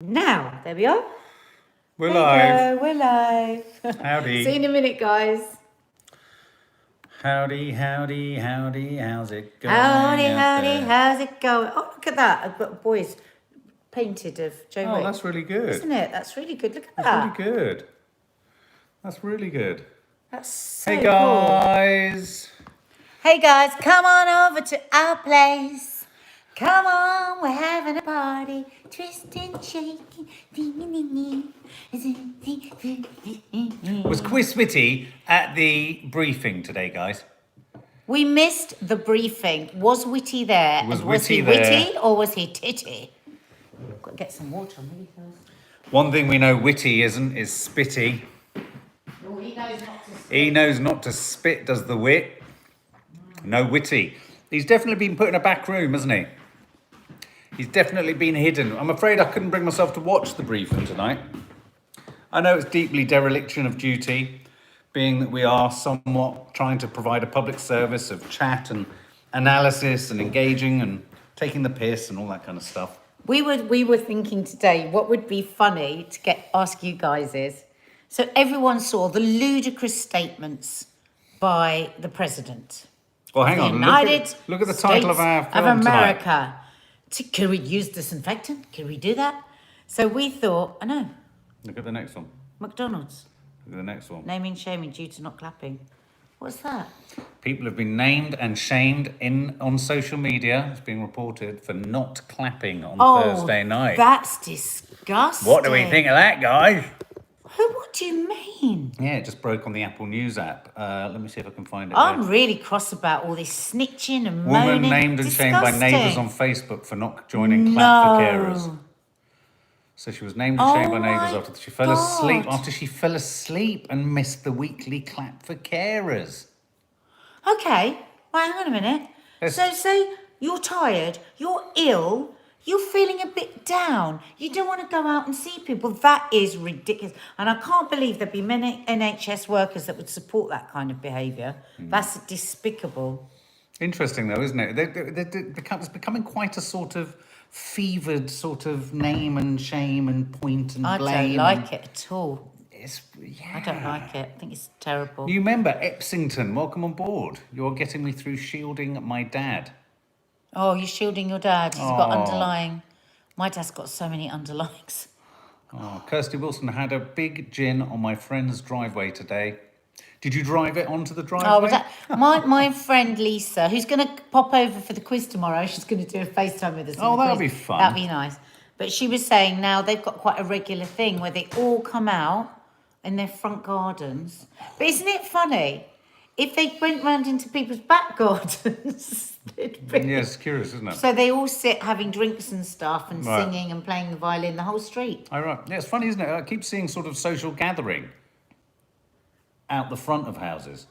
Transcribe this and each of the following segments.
Now, there we are. We're live. We're live. Howdy. See you in a minute, guys. Howdy, howdy, howdy. How's it going? Howdy, how's it going? Oh, look at that. I've got boys painted of Joe Oh, Wick. that's really good. Isn't it? That's really good. Look at That's that. really good. That's really good. That's so Hey, cool. guys. Hey, guys, come on over to our place. Come on, we're having a party. Twisting, shaking. Was Quiz Witty at the briefing today, guys? We missed the briefing. Was Witty there? Was And was Witty he there? witty or was he titty? Got to get some water on me first. One thing we know Witty isn't is spitty. Oh, he knows not to spit. He knows not to spit, does the wit. No Witty. He's definitely been put in a back room, hasn't he? He's definitely been hidden. I'm afraid I couldn't bring myself to watch the briefing tonight. I know it's deeply dereliction of duty, being that we are somewhat trying to provide a public service of chat and analysis and engaging and taking the piss and all that kind of stuff. We were thinking today what would be funny to ask you guys is, so everyone saw the ludicrous statements by the president. Well, hang The on. United Look at the title of our States film of tonight. America. Can we use disinfectant? Can we do that? So we thought, I know, Look at the next one. McDonald's. Look at the next one. Naming shaming due to not clapping. What's that? People have been named and shamed on social media. It's being reported for not clapping on Thursday night. That's disgusting. What do we think of that, guys? What do you mean? Yeah, it just broke on the Apple News app. Let me see if I can find it. I'm there. really cross about all this snitching and Woman moaning. named and shamed by Disgusting. neighbours on Facebook for not joining Clap for Carers. So she was named and shamed by neighbours my after she fell asleep. God. After she fell asleep and missed the weekly Clap for Carers. Okay, well, hang on a minute. Yes. So say you're tired, you're ill, you're feeling a bit down, you don't want to go out and see people. That is ridiculous. And I can't believe there'd be many NHS workers that would support that kind of behaviour. That's despicable. Interesting though, isn't it? It's becoming quite a sort of fevered sort of name and shame and point and I blame. don't like it at all. Yeah. I don't like it. I think it's terrible. New member, Epsington, welcome on board. You're getting me through shielding my dad. Oh, you're shielding your dad. He's got Oh. underlying. My dad's got so many underlyings. Oh, Kirsty Wilson had a big gin on my friend's driveway today. Did you drive it onto the driveway? My friend Lisa, who's going to pop over for the quiz tomorrow, she's going to do a FaceTime with us. Oh, on the that'll quiz. be fun. That'll be nice. But she was saying now they've got quite a regular thing where they all come out in their front gardens. But isn't it funny? If they went round into people's back gardens, it'd be... Yeah, it's curious, isn't it? So they all sit having drinks and stuff and Right. singing and playing the violin the whole street. Oh, right. Yeah, it's funny, isn't it? I keep seeing sort of social gathering out the front of houses.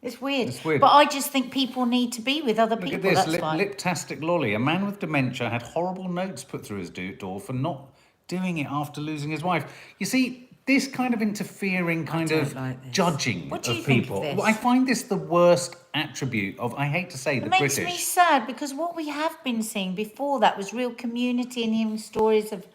It's weird. It's weird. But I just think people need to be with other Look people. at this, That's fine. Liptastic Lolly. A man with dementia had horrible notes put through his door for not doing it after losing his wife. You see, this kind of interfering, kind don't of like this. judging What do you of think of people. this? Well, I find this the worst attribute of, I hate to say, the It makes British. me sad because what we have been seeing before that was real community and hearing stories of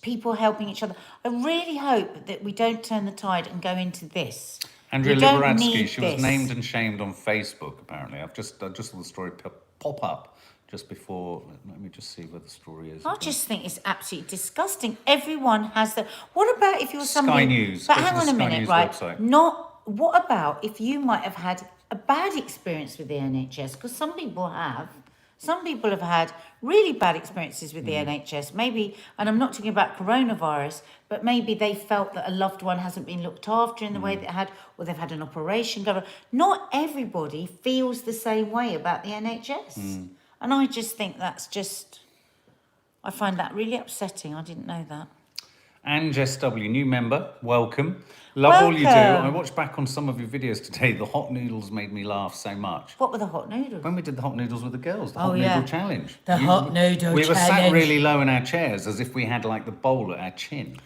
people helping each other. I really hope that we don't turn the tide and go into this. Andrea We don't Liberadsky, need she was this. named and shamed on Facebook, apparently. I just saw the story pop up just before. Let me just see where the story is. I just think it's absolutely disgusting. Everyone has the. What about if you're somebody? Sky News. But Go to hang the on a Sky minute, News right? website. What about if you might have had a bad experience with the NHS? Because some people have. Some people have had really bad experiences with the NHS. Maybe, and I'm not talking about coronavirus, but maybe they felt that a loved one hasn't been looked after in the way that it had, or they've had an operation go on. Not everybody feels the same way about the NHS. And I just think I find that really upsetting. I didn't know that. And Jess W, new member, welcome. Love all you do. Welcome. I watched back on some of your videos today. The hot noodles made me laugh so much. What were the hot noodles? When we did the hot noodles with the girls, the Oh, hot yeah. noodle challenge. The hot noodle We were sat challenge. really low in our chairs as if we had like the bowl at our chin.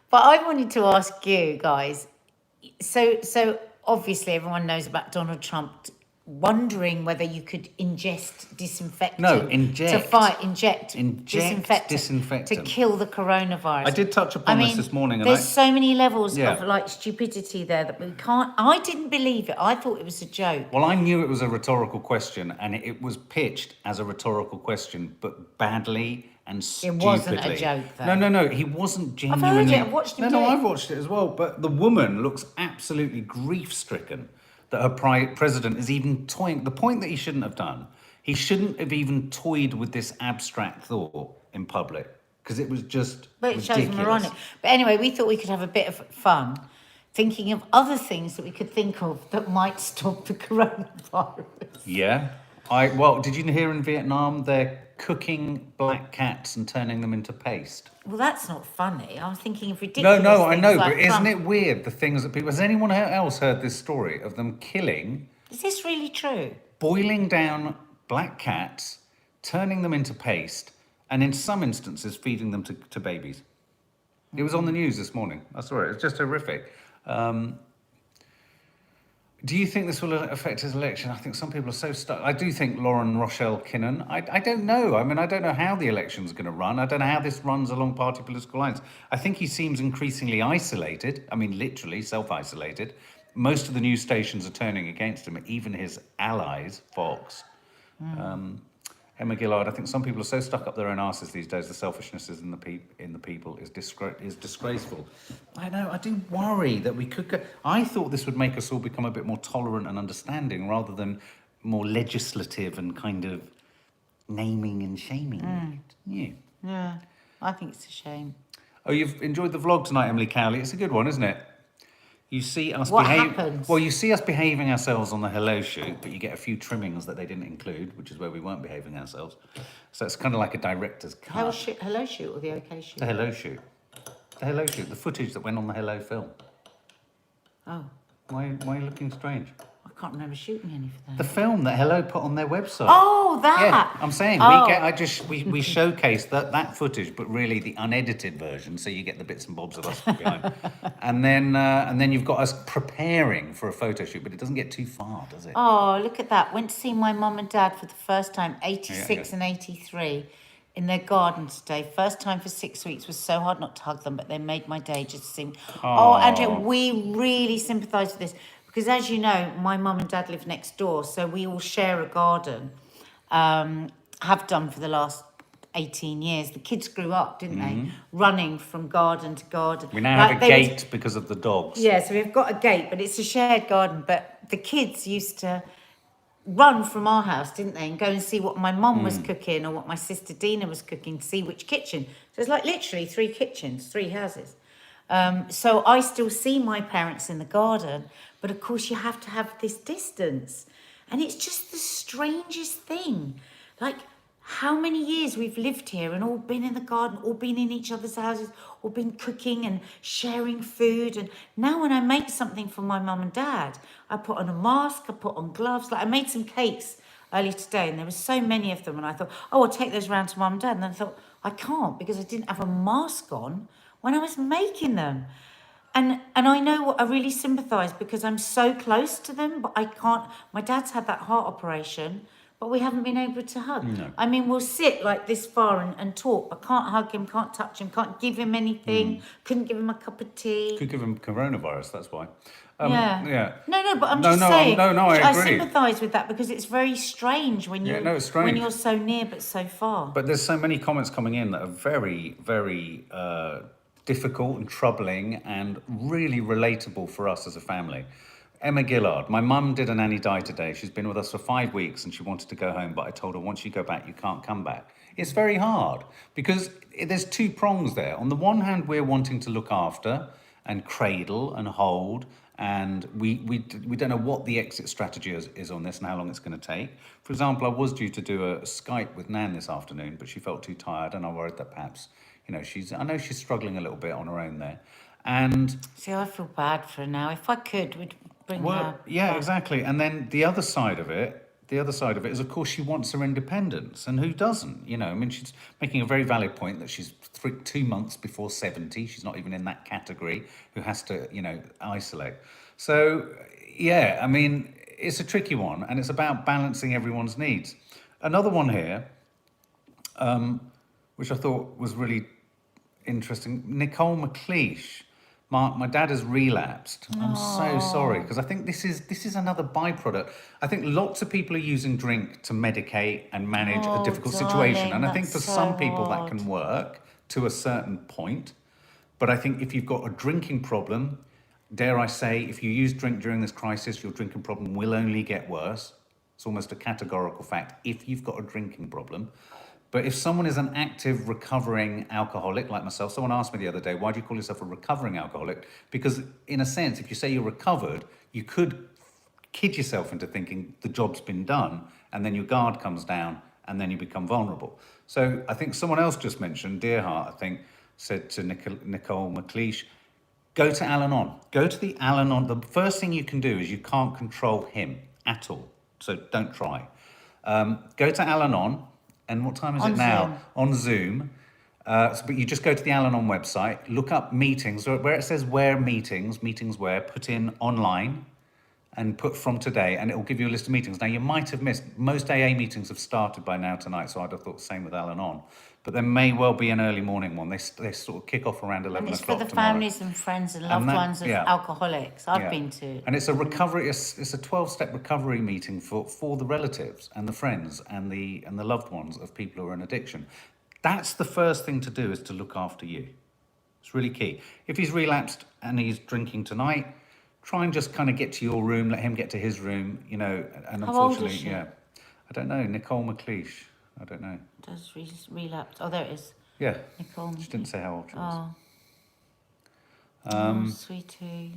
But I wanted to ask you guys, so obviously everyone knows about Donald Trump wondering whether you could ingest disinfectant No, inject. inject disinfectant to kill the coronavirus. I did touch upon this this morning, and there's so many levels Yeah. of like stupidity there that we can't. I didn't believe it. I thought it was a joke. Well, I knew it was a rhetorical question, and it was pitched as a rhetorical question, but badly and stupidly. It wasn't a joke, though. No. He wasn't I've genuinely. heard it. I've watched him do No, it. I've watched it as well. But the woman looks absolutely grief-stricken that her president is even toying. The point that he shouldn't have done. He shouldn't have even toyed with this abstract thought in public because it was just But it ridiculous. shows moronic. But anyway, we thought we could have a bit of fun thinking of other things that we could think of that might stop the coronavirus. Yeah. Well, did you hear in Vietnam they're cooking black cats and turning them into paste? Well, that's not funny. I was thinking of ridiculous No, I things know, like but isn't Trump. it weird the things that people... Has anyone else heard this story of them killing, Is this really true? boiling down black cats, turning them into paste, and in some instances feeding them to babies? It was on the news this morning. I saw it. It's just horrific. Do you think this will affect his election? I think some people are so stuck. I do think Lauren Rochelle Kinnan. I don't know. I mean, I don't know how the election's going to run. I don't know how this runs along party political lines. I think he seems increasingly isolated. I mean, literally self-isolated. Most of the news stations are turning against him, even his allies, Fox. Emma Gillard, I think some people are so stuck up their own arses these days. The selfishness is in the people is disgraceful. I know. I do worry that we could. I thought this would make us all become a bit more tolerant and understanding, rather than more legislative and kind of naming and shaming. Yeah, I think it's a shame. Oh, you've enjoyed the vlog tonight, Emily Cowley. It's a good one, isn't it? You see us What happens? Well, you see us behaving ourselves on the Hello shoot, but you get a few trimmings that they didn't include, which is where we weren't behaving ourselves. So it's kind of like a director's cut. Hello shoot or the OK shoot? The Hello shoot. The Hello shoot. The footage that went on the Hello film. Oh, Why are you looking strange? I can't remember shooting any for that. The film that Hello put on their website. Oh, that! Yeah, I'm saying Oh. we showcase that footage, but really the unedited version, so you get the bits and bobs of us behind, and then you've got us preparing for a photo shoot, but it doesn't get too far, does it? Oh, look at that. Went to see my mum and dad for the first time, 86 Yeah. and 83, in their garden today. First time for 6 weeks. Was so hard not to hug them, but they made my day just seem... Oh, Andrea, we really sympathise with this. Because as you know, my mum and dad live next door, so we all share a garden, have done for the last 18 years. The kids grew up, didn't they? Running from garden to garden. We now have a gate because of the dogs. Yeah, so we've got a gate, but it's a shared garden. But the kids used to run from our house, didn't they? And go and see what my mum was cooking or what my sister Dina was cooking, see which kitchen. So it's like literally 3 kitchens, 3 houses. So I still see my parents in the garden, but of course you have to have this distance. And it's just the strangest thing. Like, how many years we've lived here and all been in the garden, all been in each other's houses, all been cooking and sharing food. And now when I make something for my mum and dad, I put on a mask, I put on gloves. Like, I made some cakes earlier today and there were so many of them. And I thought, oh, I'll take those round to mum and dad. And then I thought, I can't because I didn't have a mask on when I was making them. And I know what I really sympathise because I'm so close to them, but I can't. My dad's had that heart operation, but we haven't been able to hug. No. I mean, we'll sit like this far and talk, but can't hug him, can't touch him, can't give him anything, couldn't give him a cup of tea. Could give him coronavirus, that's why. Yeah. No, but I'm No, just no, saying. I agree. sympathise with that because it's very strange when you it's strange. when you're so near but so far. But there's so many comments coming in that are very, very difficult and troubling and really relatable for us as a family. Emma Gillard, my mum did a nanny die today. She's been with us for 5 weeks and she wanted to go home, but I told her once you go back, you can't come back. It's very hard because there's 2 prongs there. On the one hand, we're wanting to look after and cradle and hold, and we don't know what the exit strategy is on this and how long it's going to take. For example, I was due to do a Skype with Nan this afternoon, but she felt too tired and I worried that perhaps, I know she's struggling a little bit on her own there. And See, I feel bad for her now. If I could, we'd bring her. yeah, back. exactly. And then the other side of it is, of course, she wants her independence, and who doesn't? I mean, she's making a very valid point that she's 2 months before 70. She's not even in that category who has to, isolate. So, yeah, I mean, it's a tricky one, and it's about balancing everyone's needs. Another one here, which I thought was really interesting. Nicole McLeish. My dad has relapsed. I'm so sorry, because I think this is another byproduct. I think lots of people are using drink to medicate and manage a difficult situation, and I think for some people that can work to a certain point. But I think if you've got a drinking problem, dare I say, if you use drink during this crisis, your drinking problem will only get worse. It's almost a categorical fact if you've got a drinking problem. But if someone is an active recovering alcoholic like myself, someone asked me the other day, why do you call yourself a recovering alcoholic? Because in a sense, if you say you're recovered, you could kid yourself into thinking the job's been done, and then your guard comes down, and then you become vulnerable. So I think someone else just mentioned, Dearheart, I think, said to Nicole McLeish, go to Al-Anon. Go to the Al-Anon. The first thing you can do is you can't control him at all. So don't try. Go to Al-Anon. And what time is it now? Zoom. On Zoom. But you just go to the Al-Anon website, look up meetings, where it says where meetings where, put in online and put from today, and it will give you a list of meetings. Now, you might have missed, most AA meetings have started by now tonight, so I'd have thought the same with Al-Anon. But there may well be an early morning one. They sort of kick off around 11 And it's o'clock for the tomorrow. families and friends and loved ones of alcoholics. I've been to. And it's a recovery. It's a 12-step recovery meeting for the relatives and the friends and the loved ones of people who are in addiction. That's the first thing to do, is to look after you. It's really key. If he's relapsed and he's drinking tonight, try and just kind of get to your room, let him get to his room, you know. And How old is unfortunately, she? I don't know. Nicole McLeish. I don't know. Does relapse? Oh, there it is. Yeah. Nicole. She didn't say how old she was. Oh, sweetie.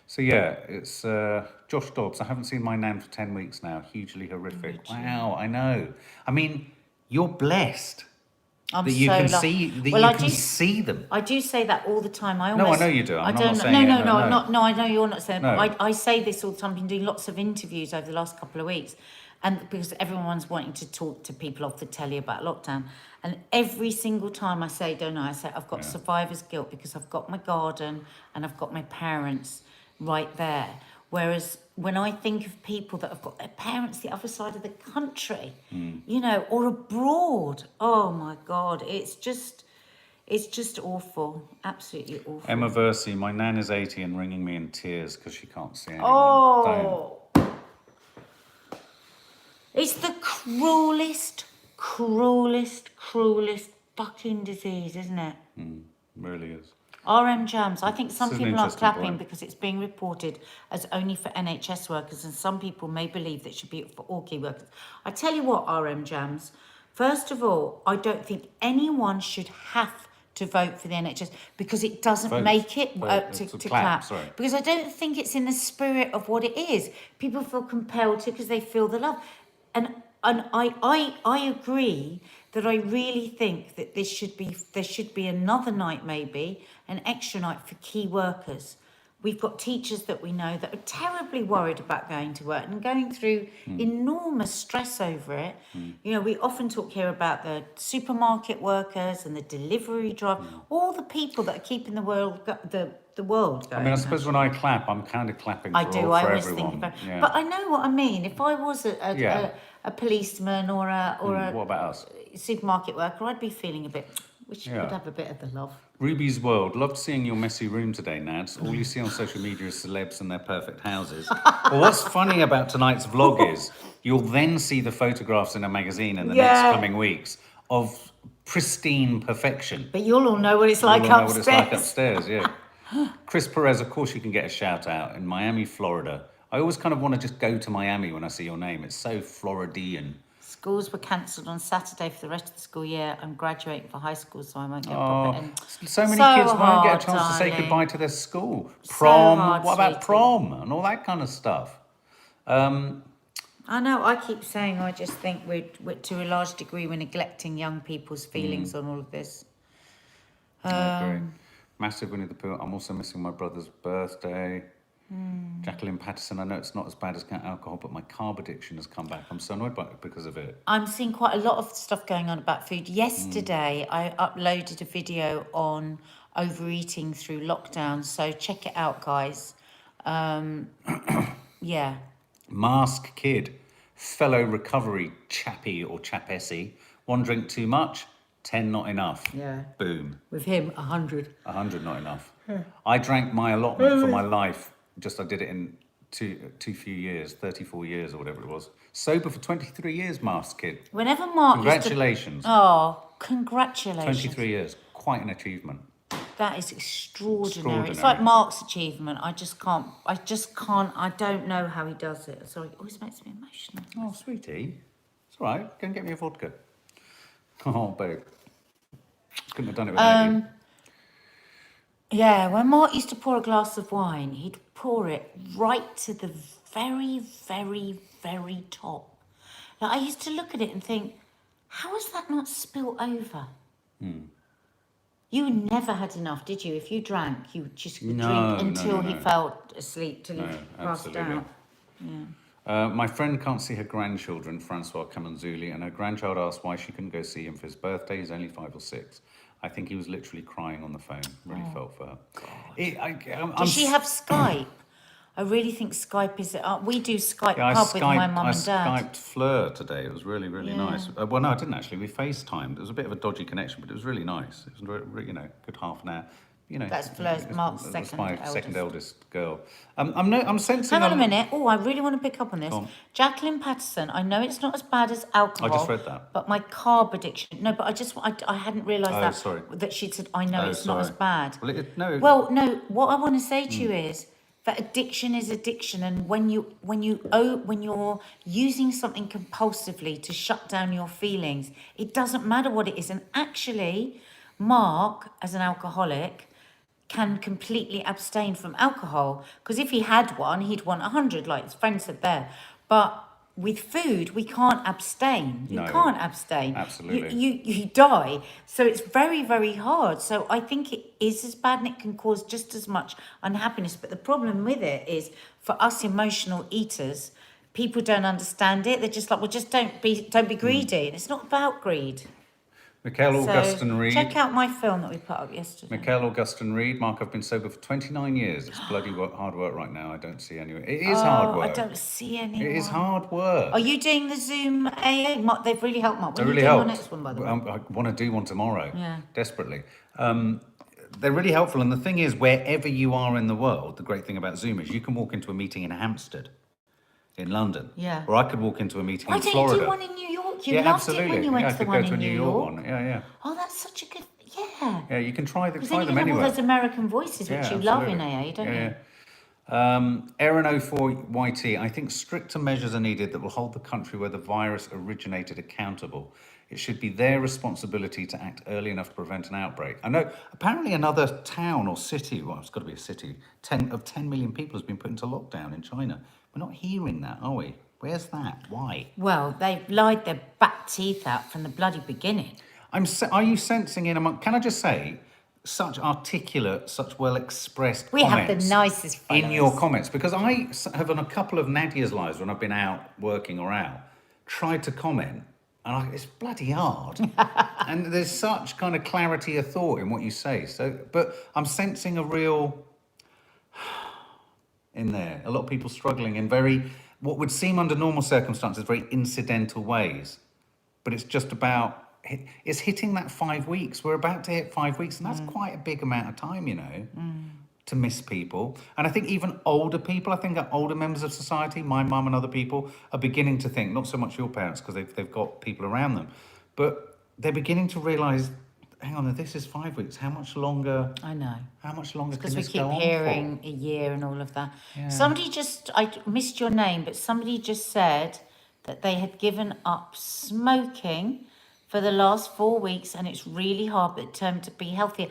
So yeah, it's Josh Dobbs. I haven't seen my nan for 10 weeks now. Hugely horrific. Wow, I know. I mean, you're blessed that you can see see them. I do say that all the time. I know you do. I'm not saying no, it. no, I'm not. No, I know you're not saying. No. But I say this all the time. I've been doing lots of interviews over the last couple of weeks, and because everyone's wanting to talk to people off the telly about lockdown, and every single time I say, don't I? I say I've got survivor's guilt because I've got my garden and I've got my parents right there. Whereas when I think of people that have got their parents the other side of the country, you know, or abroad, oh my God, it's just awful, absolutely awful. Emma Versey, my nan is 80 and ringing me in tears because she can't see anyone. Oh, it's the cruelest fucking disease, isn't it? Really is. RM Jams. I think some This is an people aren't interesting clapping point. because it's being reported as only for NHS workers, and some people may believe that it should be for all key workers. I tell you what, RM Jams, first of all, I don't think anyone should have to vote for the NHS because it doesn't make it to clap. Sorry. Because I don't think it's in the spirit of what it is. People feel compelled to because they feel the love. And I agree that I really think that there should be another night, maybe an extra night for key workers. We've got teachers that we know that are terribly worried about going to work and going through enormous stress over it. You know, we often talk here about the supermarket workers and the delivery driver, all the people that are keeping the world going. I mean, I suppose when I clap, I'm kind of clapping for, I do. for I always everyone. think about, but I know what I mean. If I was a policeman or a What about us? supermarket worker, I'd be feeling a bit. Wish you could have a bit of the love. Ruby's World. Loved seeing your messy room today, Nads. All you see on social media is celebs and their perfect houses. Well, what's funny about tonight's vlog is you'll then see the photographs in a magazine in the next coming weeks of pristine perfection. But you'll all know what it's like You'll all upstairs. know what it's like upstairs, yeah. Chris Perez, of course you can get a shout out in Miami, Florida. I always kind of want to just go to Miami when I see your name. It's so Floridian. Schools were cancelled on Saturday for the rest of the school year. I'm graduating for high school, so I won't get proper. So many kids won't get a chance to say darling. goodbye to their school. Prom, hard, what about sweetie. prom and all that kind of stuff? I know, I keep saying, I just think we're to a large degree, we're neglecting young people's feelings on all of this. I agree. Massive Winnie the Pooh. I'm also missing my brother's birthday. Jacqueline Patterson, I know it's not as bad as alcohol, but my carb addiction has come back. I'm so annoyed by it because of it. I'm seeing quite a lot of stuff going on about food. Yesterday, I uploaded a video on overeating through lockdown, so check it out, guys. Yeah, Mask kid, fellow recovery chappie or chapessie. One drink too much, 10 not enough. Yeah. Boom. With him, 100. 100 not enough. I drank my allotment for my life. Just I did it in too few years, 34 years or whatever it was. Sober for 23 years, mask kid. Whenever Mark Congratulations. Oh, congratulations. 23 years. Quite an achievement. That is extraordinary. It's Extraordinary. like Mark's achievement. I don't know how he does it. Sorry, it always makes me emotional. Oh, sweetie. It's all right. Go and get me a vodka. Oh, babe. Couldn't have done it with NADIA. Yeah, when Mark used to pour a glass of wine, he'd pour it right to the very, very, very top. Like, I used to look at it and think, how has that not spilt over? You never had enough, did you? If you drank, you just could drink until he fell asleep, till he passed absolutely. out. My friend can't see her grandchildren, Francois Camanzuli, and her grandchild asked why she couldn't go see him for his birthday. He's only 5 or 6. I think he was literally crying on the phone. Really felt for her. Does she have Skype? I really think Skype is... we do Skype pub with my mum and dad. I Skyped Fleur today. It was really, really nice. Well, no, I didn't actually. We FaceTimed. It was a bit of a dodgy connection, but it was really nice. It was, good half an hour. That's Fleur's, Mark's second eldest girl. I'm sensing... Hang on a minute. Oh, I really want to pick up on this. Jacqueline Patterson, I know it's not as bad as alcohol. I just read that. But my carb addiction... No, but I hadn't realised that she'd said, I know it's not as bad. Well, no, what I want to say to you is that addiction is addiction, and when you're using something compulsively to shut down your feelings, it doesn't matter what it is. And actually, Mark, as an alcoholic, can completely abstain from alcohol, because if he had one, he'd want 100, like his friend said there. But with food, we can't abstain. You can't abstain. Absolutely. You die. So it's very, very hard. So I think it is as bad, and it can cause just as much unhappiness. But the problem with it is, for us emotional eaters, people don't understand it. They're just like, well, just don't be greedy. And it's not about greed. Michael Augustin Reed. Check out my film that we put up yesterday. Michael Augustin Reed. Mark, I've been sober for 29 years. It's bloody hard work right now. I don't see anyone. It is hard work. I don't see anyone. It is hard work. Are you doing the Zoom AA? Mark, they've really helped, Mark. They When really are you helped. doing your next one, by the way? I want to do one tomorrow. Yeah. Desperately. They're really helpful. And the thing is, wherever you are in the world, the great thing about Zoom is you can walk into a meeting in Hampstead, in London. Yeah. Or I could walk into a meeting Why in don't Florida. you do one in New York? You loved it when you went to the one in New York. Yeah. Oh, that's such a good... Yeah. Yeah, you can try Because then you them can have all anywhere. those American voices, which you love in AA, don't you? Aaron04YT, I think stricter measures are needed that will hold the country where the virus originated accountable. It should be their responsibility to act early enough to prevent an outbreak. I know, apparently another town or city, well, it's got to be a city, 10 million people has been put into lockdown in China. We're not hearing that, are we? Where's that? Why? Well, they've lied their back teeth out from the bloody beginning. Are you sensing in among? Can I just say, such articulate, such well-expressed We comments have the nicest followers. in your comments, because I have on a couple of Nadia's lives when I've been out working or out, tried to comment, and it's bloody hard. And there's such kind of clarity of thought in what you say. So, but I'm sensing a real in there. A lot of people struggling in very what would seem under normal circumstances very incidental ways, but it's just about. It's hitting that 5 weeks. We're about to hit 5 weeks, and that's quite a big amount of time, to miss people. And I think even older people, older members of society, my mum and other people, are beginning to think, not so much your parents, because they've got people around them, but they're beginning to realise, hang on, this is 5 weeks. How much longer? I know. How much longer can Because we this keep go on hearing for? a year and all of that. Yeah. I missed your name, but somebody just said that they had given up smoking for the last 4 weeks, and it's really hard, but determined to be healthier.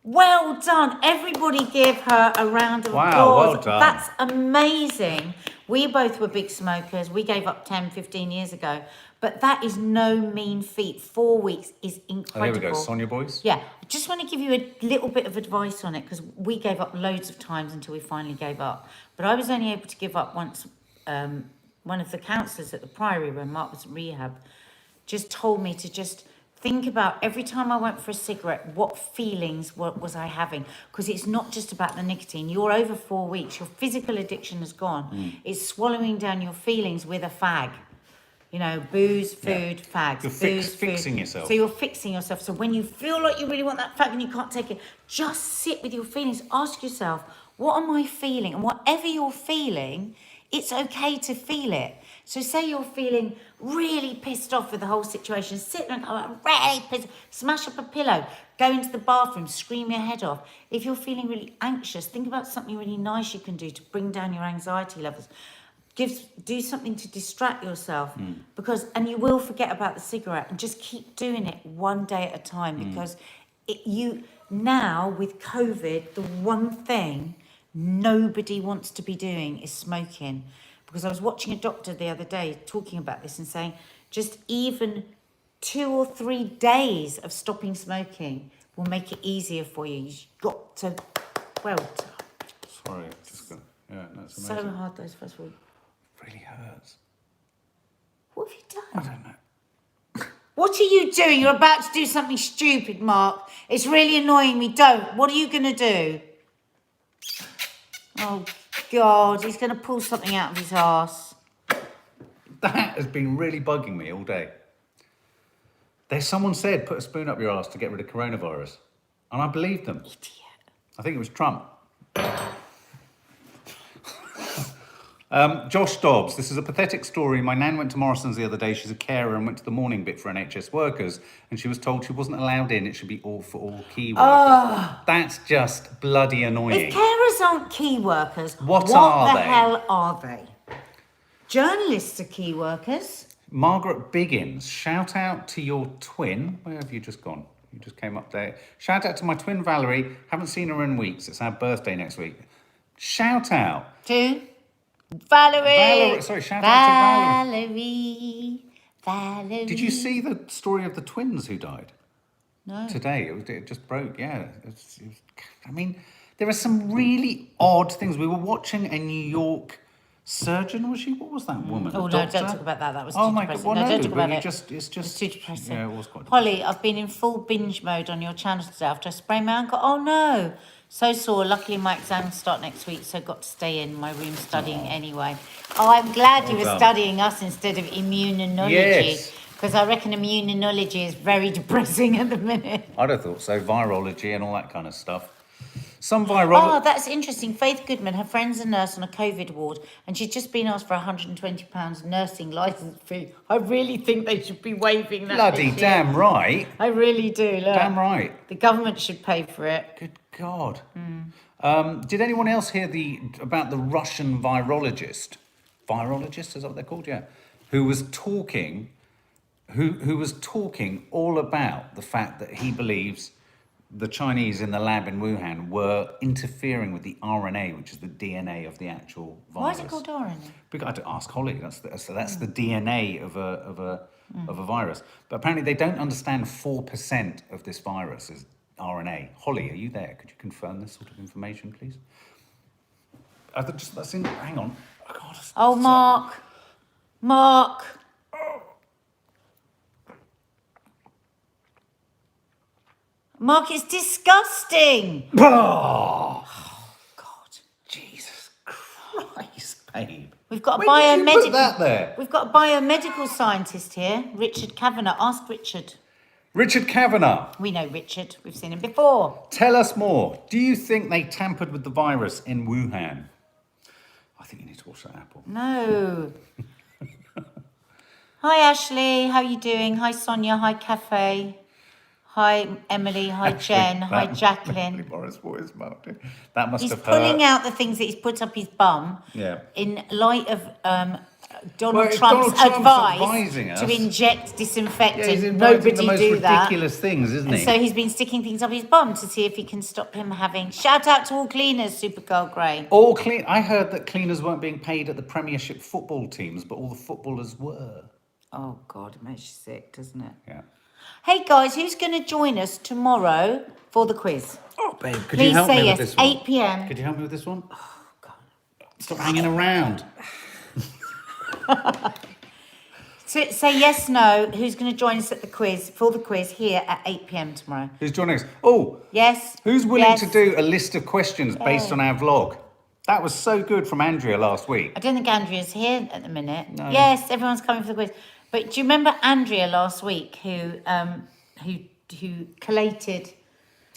Well done. Everybody give her a round of applause. Wow, well done. That's amazing. We both were big smokers. We gave up 10, 15 years ago. But that is no mean feat. 4 weeks is incredible. Oh, here we go, Sonia boys. Yeah, I just want to give you a little bit of advice on it, because we gave up loads of times until we finally gave up. But I was only able to give up once. One of the counsellors at the Priory, when Mark was in rehab, just told me to just think about every time I went for a cigarette, what feelings was I having? Because it's not just about the nicotine. You're over 4 weeks. Your physical addiction has gone. It's swallowing down your feelings with a fag. You know, booze, food, fags. You're fixing yourself. So you're fixing yourself. So when you feel like you really want that fag and you can't take it, just sit with your feelings. Ask yourself, what am I feeling? And whatever you're feeling, it's okay to feel it. So say you're feeling really pissed off with the whole situation. Sit there and go, I'm really pissed. Smash up a pillow. Go into the bathroom. Scream your head off. If you're feeling really anxious, think about something really nice you can do to bring down your anxiety levels. Do something to distract yourself, and you will forget about the cigarette, and just keep doing it one day at a time, because now with COVID, the one thing nobody wants to be doing is smoking. Because I was watching a doctor the other day talking about this and saying just even 2 or 3 days of stopping smoking will make it easier for you. You've got to, Sorry, just got, that's amazing. so hard those first of all. Really hurts. What have you done? I don't know. What are you doing? You're about to do something stupid, Mark. It's really annoying me. Don't. What are you going to do? Oh, God. He's going to pull something out of his arse. That has been really bugging me all day. Someone said, put a spoon up your arse to get rid of coronavirus. And I believed them. Idiot. I think it was Trump. Josh Dobbs, this is a pathetic story. My nan went to Morrison's the other day. She's a carer and went to the morning bit for NHS workers. And she was told she wasn't allowed in. It should be all for all key workers. Oh. That's just bloody annoying. If carers aren't key workers, What the are they? hell are they? Journalists are key workers. Margaret Biggins, shout out to your twin. Where have you just gone? You just came up there. Shout out to my twin Valerie. Haven't seen her in weeks. It's our birthday next week. Shout out. To Valerie. Sorry, shout out to Valerie. Did you see the story of the twins who died? No. Today, it just broke, yeah. I mean, there are some really odd things. We were watching a New York surgeon, was she? What was that woman? Oh, no, doctor? don't talk about that. That was Oh too my God, depressing. well, No, no, don't talk about but it. it's just... It's too depressing. Yeah, it was quite depressing. Holly, I've been in full binge mode on your channel today after I sprained my ankle. Oh, no. So sore. Luckily, my exams start next week, so got to stay in my room studying anyway. Oh, I'm glad you were done. studying us instead of immunology. Yes. Because I reckon immunology is very depressing at the minute. I'd have thought so. Virology and all that kind of stuff. Some Oh, virology... that's interesting. Faith Goodman, her friend's a nurse on a COVID ward, and she's just been asked for £120 nursing licence fee. I really think they should be waiving that. Bloody this year. damn right. I really do. Look, Damn right. the government should pay for it. Good God. Did anyone else hear about the Russian virologist? Virologist, is that what they're called? Yeah. Who was talking all about the fact that he believes the Chinese in the lab in Wuhan were interfering with the RNA, which is the DNA of the actual virus. Why is it called RNA? Because I had to ask Holly. That's the DNA of a virus. But apparently they don't understand 4% of this virus is RNA. Holly, are you there? Could you confirm this sort of information, please? Hang on. Oh, Mark. Mark, it's disgusting. Oh, God. Jesus Christ, babe. We've got a Where did you put biomedical. that there? We've got a biomedical scientist here, Richard Kavanagh. Ask Richard. Richard Kavanagh. We know Richard. We've seen him before. Tell us more. Do you think they tampered with the virus in Wuhan? I think you need to watch that apple. No. Hi, Ashley. How are you doing? Hi, Sonia. Hi, Cafe. Hi, Emily. Hi, Jen. Hi, Jacqueline. Morris voice, Martin. That must He's have pulling hurt. out the things that he's put up his bum Yeah. in light of Donald Well, it's Trump's Donald Trump's advice advising us. to inject disinfectant. Yeah, he's inviting Nobody the most do that. ridiculous things, isn't And he? so he's been sticking things up his bum to see if he can stop him having... Shout out to all cleaners, Supergirl Grey. All clean. I heard that cleaners weren't being paid at the Premiership football teams, but all the footballers were. Oh, God, it makes you sick, doesn't it? Yeah. Hey, guys, who's going to join us tomorrow for the quiz? Oh, babe, could Please you help say me yes, with this one? 8 p.m. Could you help me with this one? Oh, God. Stop hanging around. So say yes, no. Who's going to join us at the quiz, for the quiz here at 8 p.m. tomorrow? Who's joining us? Oh, Yes. who's willing yes. to do a list of questions based Yay. on our vlog? That was so good from Andrea last week. I don't think Andrea's here at the minute. No. Yes, everyone's coming for the quiz. But do you remember Andrea last week who collated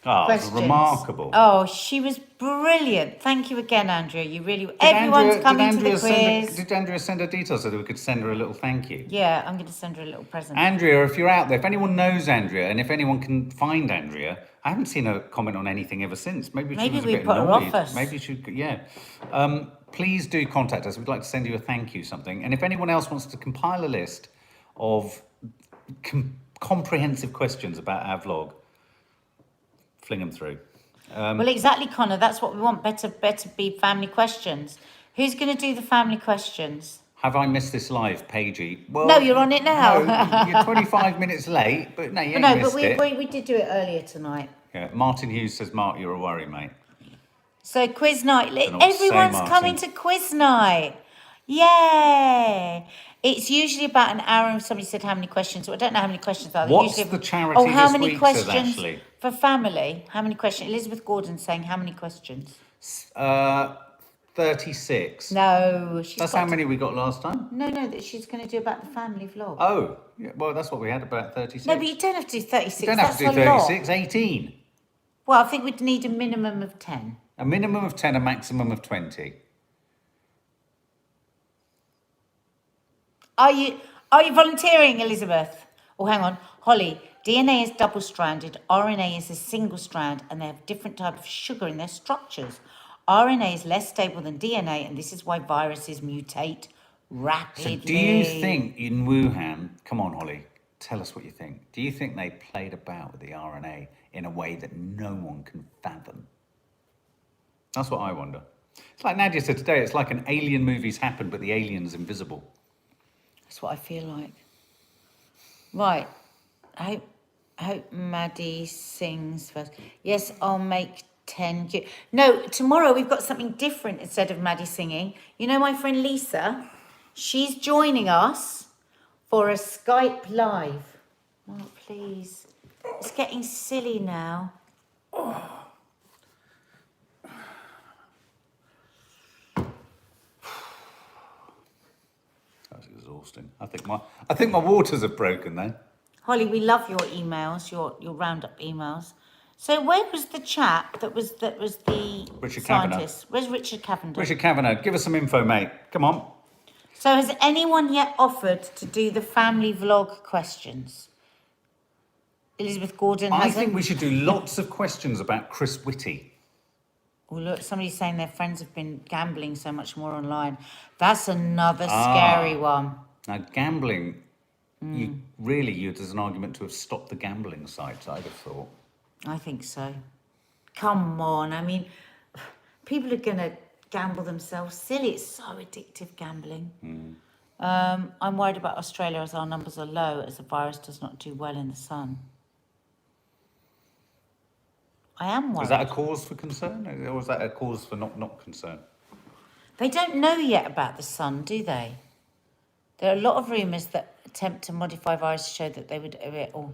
Oh, it was questions? remarkable. Oh, she was brilliant. Thank you again, Andrea. You really. Everyone's coming to the quiz. Did Andrea send her details so that we could send her a little thank you? Yeah, I'm going to send her a little present. Andrea, if you're out there, if anyone knows Andrea, and if anyone can find Andrea, I haven't seen her comment on anything ever since. Maybe she was a we bit put her annoyed. off us. Maybe she, yeah. Please do contact us. We'd like to send you a thank you something. And if anyone else wants to compile a list of comprehensive questions about our vlog, fling them through. Well, exactly, Connor. That's what we want. Better be family questions. Who's going to do the family questions? Have I missed this live, Paigey? Well, No, you're on it now. No, you're 25 minutes late, but no, you ain't missed it. But we did do it earlier tonight. Yeah, Martin Hughes says, Mark, you're a worry, mate. So quiz night. Don't know what to say, Everyone's Martin. coming to quiz night. Yay! It's usually about an hour. And somebody said how many questions. Well, I don't know how many questions are there. What's Usually, the charity oh, how this many week, questions says Ashley? for family? How many questions? Elizabeth Gordon saying how many questions? 36. No, That's how many we got last time? No, that she's going to do about the family vlog. Oh, yeah, well, that's what we had, about 36. No, but you don't have to do 36. You don't have to do 36, 18. Well, I think we'd need a minimum of 10. A minimum of 10, a maximum of 20. Are you volunteering, Elizabeth? Oh, hang on. Holly, DNA is double-stranded, RNA is a single strand, and they have different types of sugar in their structures. RNA is less stable than DNA, and this is why viruses mutate rapidly. So do you think in Wuhan, come on, Holly, tell us what you think. Do you think they played about with the RNA in a way that no one can fathom? That's what I wonder. It's like Nadia said today, it's like an alien movie's happened, but the alien's invisible. That's what I feel like. Right. I hope Maddie sings first. Yes, I'll make 10. No, tomorrow we've got something different instead of Maddie singing. You know my friend Lisa? She's joining us for a Skype Live. Oh, please. It's getting silly now. That's exhausting. I think my waters have broken then. Holly, we love your emails, your roundup emails. So where was the chap that was the Richard scientist? Where's Richard Cavendish? Richard Kavanagh, give us some info, mate. Come on. So has anyone yet offered to do the family vlog questions? Elizabeth Gordon I hasn't. think we should do lots of questions about Chris Whitty. Oh, look, somebody's saying their friends have been gambling so much more online. That's another scary one. Now, gambling, there's an argument to have stopped the gambling sites, I'd have thought. I think so. Come on. I mean, people are going to gamble themselves silly. It's so addictive, gambling. I'm worried about Australia as our numbers are low, as the virus does not do well in the sun. I am worried. Is that a cause for concern, or is that a cause for not concern? They don't know yet about the sun, do they? There are a lot of rumours that attempt to modify virus to show that they would do it all.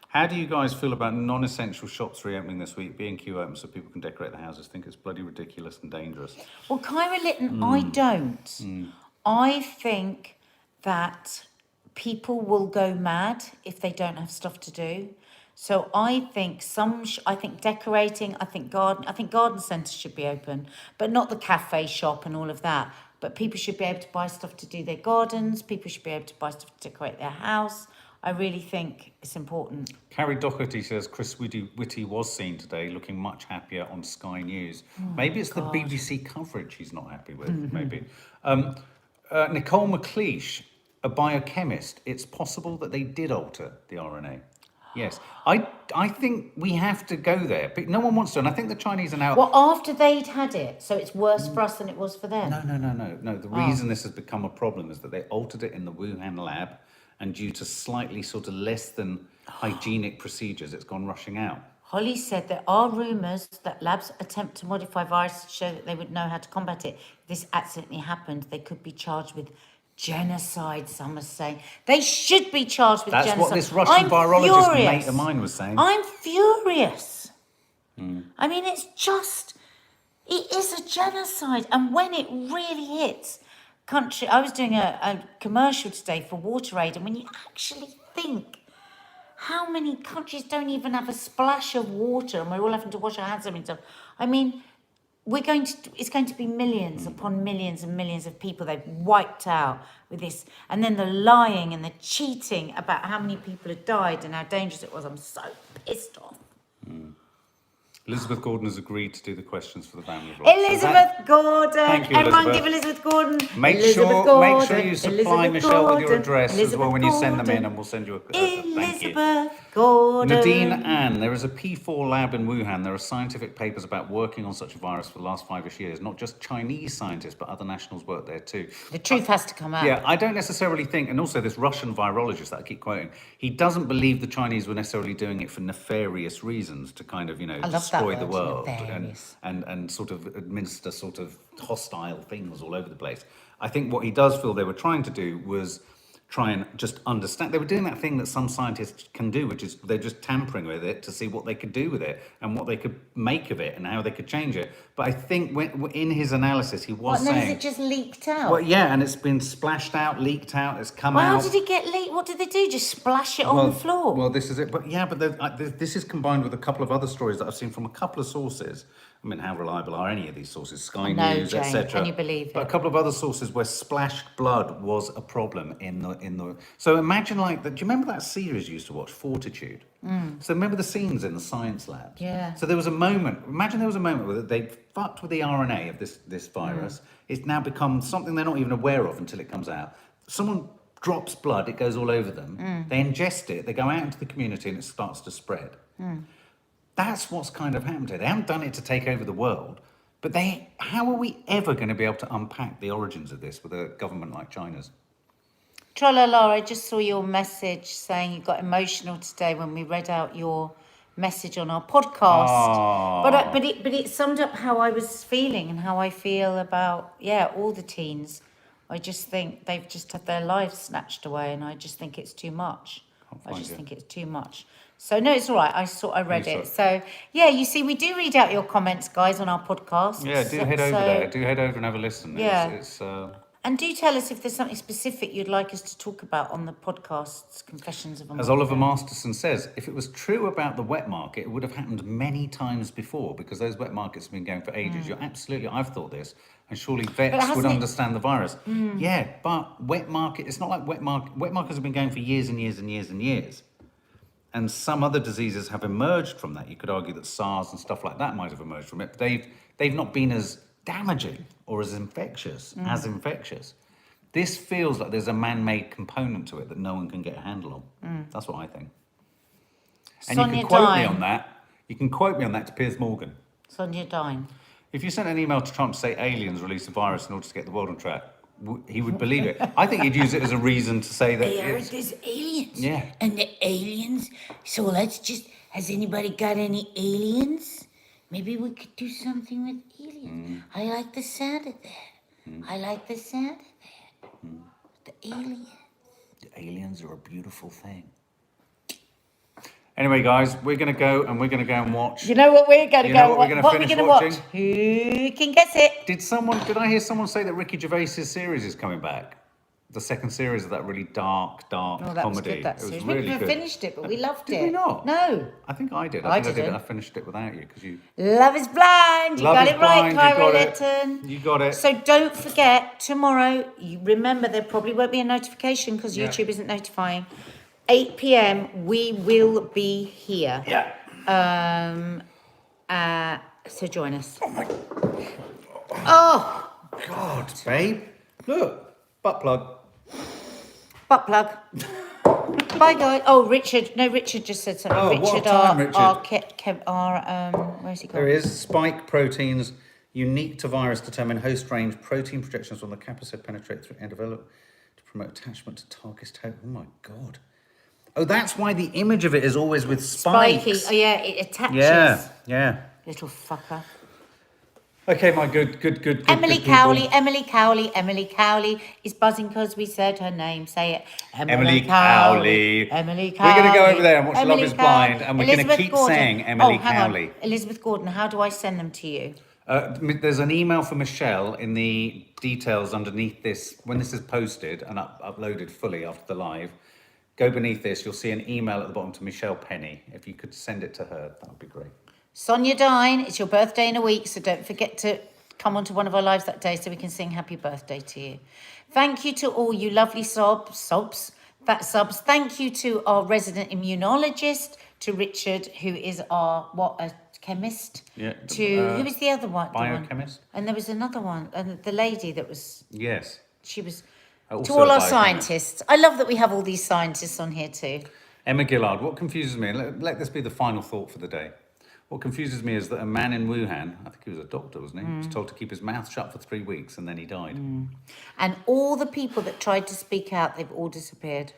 How do you guys feel about non-essential shops reopening this week, B&Q open so people can decorate their houses? Think it's bloody ridiculous and dangerous. Well, Kyra Litton, I don't. I think that people will go mad if they don't have stuff to do. So I think I think decorating, I think garden centres should be open, but not the cafe shop and all of that. But people should be able to buy stuff to do their gardens. People should be able to buy stuff to decorate their house. I really think it's important. Carrie Doherty says Chris Whitty was seen today looking much happier on Sky News. Maybe it's the BBC coverage he's not happy with, maybe. Nicole McLeish, a biochemist, it's possible that they did alter the RNA. Yes, I think we have to go there, but no one wants to, and I think the Chinese are now... Well, after they'd had it, so it's worse for us than it was for them. No. The reason this has become a problem is that they altered it in the Wuhan lab, and due to slightly sort of less than hygienic procedures, it's gone rushing out. Holly said there are rumours that labs attempt to modify viruses to show that they would know how to combat it. If this accidentally happened, they could be charged with Genocide, some are saying. They should be charged with That's genocide. what this Russian I'm virologist furious. mate of mine was saying. I'm furious. I mean, it is a genocide. And when it really hits country, I was doing a commercial today for WaterAid, and when you actually think how many countries don't even have a splash of water and we're all having to wash our hands every time. I mean, it's going to be millions upon millions and millions of people they've wiped out with this. And then the lying and the cheating about how many people had died and how dangerous it was. I'm so pissed off. Elizabeth Gordon has agreed to do the questions for the family vlog. Elizabeth Gordon. Thank you, Everyone Elizabeth. give Elizabeth Gordon. Make Elizabeth sure you supply Elizabeth Michelle with your Gordon, address as well when you send them in, Gordon, and we'll send you a thank you. Elizabeth Gordon. Nadine Ann, there is a P4 lab in Wuhan. There are scientific papers about working on such a virus for the last 5-ish years. Not just Chinese scientists, but other nationals work there too. The truth has to come out. Yeah, I don't necessarily think, and also this Russian virologist that I keep quoting, he doesn't believe the Chinese were necessarily doing it for nefarious reasons to kind of, destroy the world and sort of administer sort of hostile things all over the place. I think what he does feel they were trying to do was try and just understand. They were doing that thing that some scientists can do, which is they're just tampering with it to see what they could do with it and what they could make of it and how they could change it. But I think in his analysis, he was saying... What, then is it just leaked out? Well, yeah, and it's been splashed out, leaked out, it's come out. How did it get leaked? What did they do? Just splash it on the floor? Well, this is it. But yeah, but this is combined with a couple of other stories that I've seen from a couple of sources. I mean, how reliable are any of these sources? Sky News, Jane, etc. can you believe it? But a couple of other sources where splashed blood was a problem in the. So imagine like that. Do you remember that series you used to watch, Fortitude? So remember the scenes in the science labs? Yeah. So there was a moment. Imagine there was a moment where they fucked with the RNA of this virus. It's now become something they're not even aware of until it comes out. Someone drops blood, it goes all over them. They ingest it. They go out into the community, and it starts to spread. That's what's kind of happened here. They haven't done it to take over the world, but how are we ever going to be able to unpack the origins of this with a government like China's? Tralala, I just saw your message saying you got emotional today when we read out your message on our podcast. Oh. But it summed up how I was feeling and how I feel about all the teens. I just think they've just had their lives snatched away, and I just think it's too much. Think it's too much. So no, it's all right. I read it. So yeah, you see, we do read out your comments, guys, on our podcast. Yeah, do head over there. Do head over and have a listen. Yeah. And do tell us if there's something specific you'd like us to talk about on the podcast's Confessions of a As Oliver Masterson says, if it was true about the wet market, it would have happened many times before, because those wet markets have been going for ages. You're absolutely, I've thought this, and surely vets would understand the virus. Yeah, but wet market, it's not like wet markets have been going for years and years and years and years. And some other diseases have emerged from that. You could argue that SARS and stuff like that might have emerged from it, but they've not been as damaging or as infectious This feels like there's a man-made component to it that no one can get a handle on. That's what I think. And Sonia you can quote me Dine. on that. You can quote me on that to Piers Morgan. Sonia Dine. If you sent an email to Trump to say aliens released a virus in order to get the world on track, he would believe it. I think he'd use it as a reason to say that. I heard there's aliens. Yeah. And the aliens. So let's just. Has anybody got any aliens? Maybe we could do something with aliens. I like the sound of that. I like the sound of that. The aliens. The aliens are a beautiful thing. Anyway, guys, we're going to go and watch. You know what we're going to go? What we're What are we finish going to watching? watch? Who can guess it? Did I hear someone say that Ricky Gervais' series is coming back? The second series of that really dark Oh, that comedy. was good, that it was series. really We never good. finished it, but we loved it. Did we not? No. I think I did. I think didn't. I finished it without you because you. Love is blind. You Love got is it right, blind, you Kyra got it. Litton. You got it. So don't forget, tomorrow, you remember there probably won't be a notification because Yeah. YouTube isn't notifying. 8 p.m, we will be here. Yeah. So join us. Oh God, babe. Look, butt plug. Butt plug. Bye, guys. Oh, Richard. No, Richard just said something. Oh, Richard, what a time, where's he gone? There is spike proteins unique to virus determine host range protein projections on the capsid penetrate through and develop to promote attachment to target host. Oh my God. Oh, that's why the image of it is always with spikes. Spiky. Oh, yeah, it attaches. Yeah. Little fucker. Okay, my good Emily people. Cowley, Emily Cowley, Emily Cowley is buzzing because we said her name. Say it. Emily Cowley. Emily Cowley. We're going to go over there and watch Emily Love is Cowley. Blind, and we're going to Elizabeth keep Gordon. saying Emily hang Cowley. on. Elizabeth Gordon, how do I send them to you? There's an email for Michelle in the details underneath this. When this is posted and uploaded fully after the live, go beneath this. You'll see an email at the bottom to Michelle Penny. If you could send it to her, that would be great. Sonia Dine, it's your birthday in a week, so don't forget to come onto one of our lives that day so we can sing happy birthday to you. Thank you to all you lovely subs. Thank you to our resident immunologist, to Richard, who is a chemist. Yeah. Who was the other one? Biochemist. And there was another one, and the lady that was. Yes. She was. Also To all a our biochemist. scientists, I love that we have all these scientists on here too. Emma Gillard, what confuses me, and let this be the final thought for the day. What confuses me is that a man in Wuhan, I think he was a doctor, wasn't he? Was told to keep his mouth shut for 3 weeks and then he died. And all the people that tried to speak out, they've all disappeared.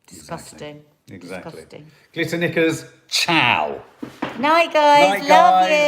Disgusting. Exactly. Disgusting. Glitter knickers, ciao. Night, guys. Night, Love guys. you.